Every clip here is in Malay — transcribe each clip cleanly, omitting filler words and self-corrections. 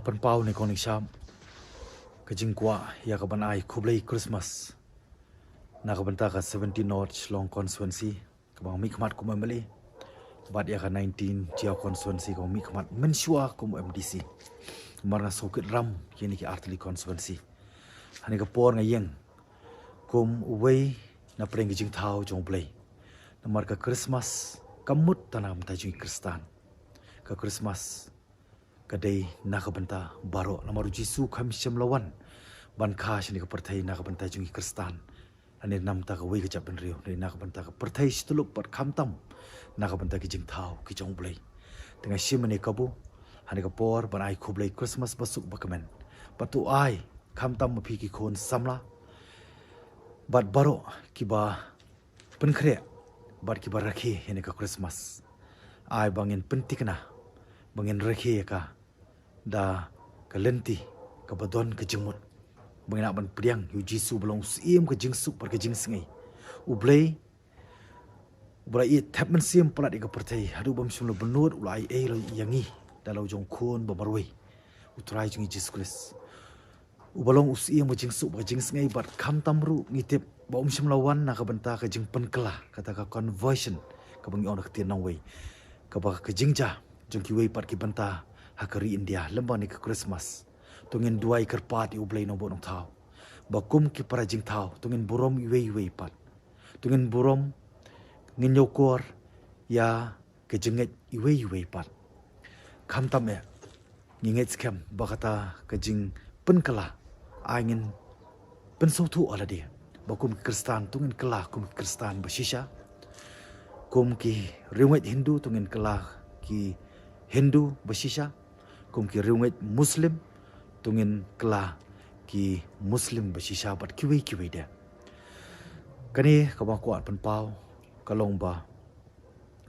pan pau ni konik sham kajing kwa ya ka ban ai khublei Christmas na ka banta ka 17 North long constituency ka bang mi khmat kum mali bat ya ka 19 chia constituency ko mi khmat menshua kum MDC marna sokit ram kini ki artli constituency hani ka por nga yeng kum uwei na preng jing thau jong play na mar ka Christmas kamut tanam ta jing Kristan ka Christmas kadai nak banta baro namaru Jisu kami semlawan ban kha shini ka perthai nak banta jungi Kristan ane nam ta ka wei ka jap ben rio ne nak banta ka perthai stuluk pat khamtam nak banta ki jing thau ki jong blai tengah shimane kabu ane ka por ban ai khublai Christmas basuk bakamen patu ai khamtam ma phi ki khon samla bat baro ki ba penkhre bat ki ba rakhi ane ka Christmas ai bangin pentikna bangin rakhi ka da kalenti ka badon ka jemut bangina ban priang yu Jisu belong sim ka jingsuk par ka jingsingai ublai i tapman sim palat ka pertai hadu bam sumlo benut ulai lo yangi dalau jong khon ba marwei utrai jungi Jesus Christ ubalong usim ka jingsuk ba jingsingai bat kham tamru ngitip ba sumlawan na ka banta ka jing penkela kata ka conversion ka bangi on ka tian wei ka ba ka jingja jong ki wei pat ki banta hakari India lembang ni ke Christmas tungin duai kerpat ublai no bonong thau bakum ki para jing thau tungin burom iwei pat tungin burom ngin yokor ya ke jenget iwei pat kham tam e nginget skem bakata ke jing penkala angin pensautu ala dia bakum Kristan tungin kala kum Kristan basisha kum ki riwet Hindu tungin kala ki Hindu basisha kum ki riwet Muslim tungin kela ki Muslim basisha bat kiwi dia kani ka ba kuat pen pau kalong ba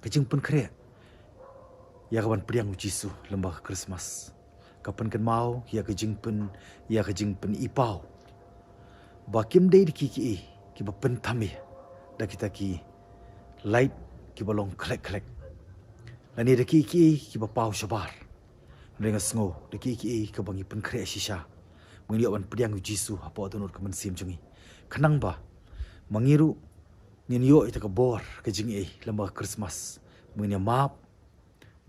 kajing pen kre ya ka ban priang Jisu lembah Christmas ka pen kan mau ya kajing pen ipau ba kim dei ki ba pen thami da kita ki light ki balong klek lani da ki ba pau shabar dengan sengo deki ke bangi penkre shisha mengi awan pediang Jisu apa tunur kemen sim jungi kenang ba mengiru nginyo ita ke bor ke jingi lembah Christmas mengi map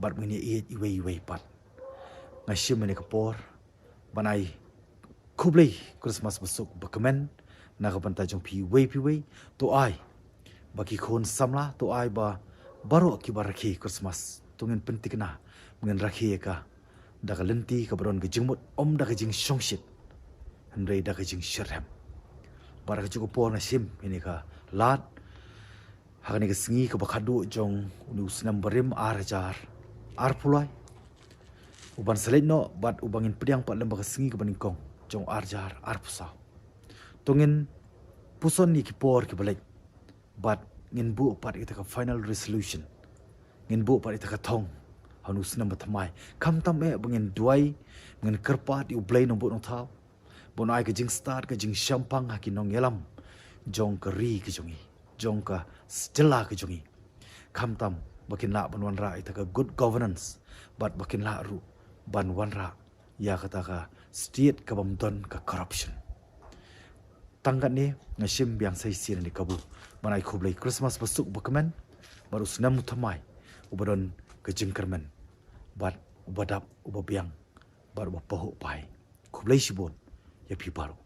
bat mengi iwei pat ngashim mengi ke por banai kublai Christmas besuk bekemen na ke banta jong pi wei to ai bagi khon samla to ai ba baro ki baraki Christmas tungin pentikna mengen rakhi ka da ka lenti ka baron ka jingmut da ka jing shongshit handai da ka jing shirham bara ka jugo por na sim ini ka lat hakani ka singi ka bakhadu jong unu sinam barim arajar arpulai uban seleno bat ubangin pediang pat lembah ka singi ka baningkong jong arjar arpusa tungin puson ni ki por ki balai bat ngin bu pat ita ka final resolution ngin bu pat ita ka thong hanus nam batmai kam tam e bangin duai ngin kerpat u blai no bonong thau bonai ke jing start ke jing shampang ha ki nong yelam jong ka ri ke jongi jong ka stella ke jongi kam tam bakin la banwan ra ita ka good governance but bakin la ru ban wan ra ya kata ka state ka bamdon ka corruption tangkat ni ngashim biang sai sin ni kabu banai khublai Christmas basuk bakamen baru senam thamai ubadon kejing kermen bat ubadap ubabiang baru bapoh pai kublai sibon ya pi baru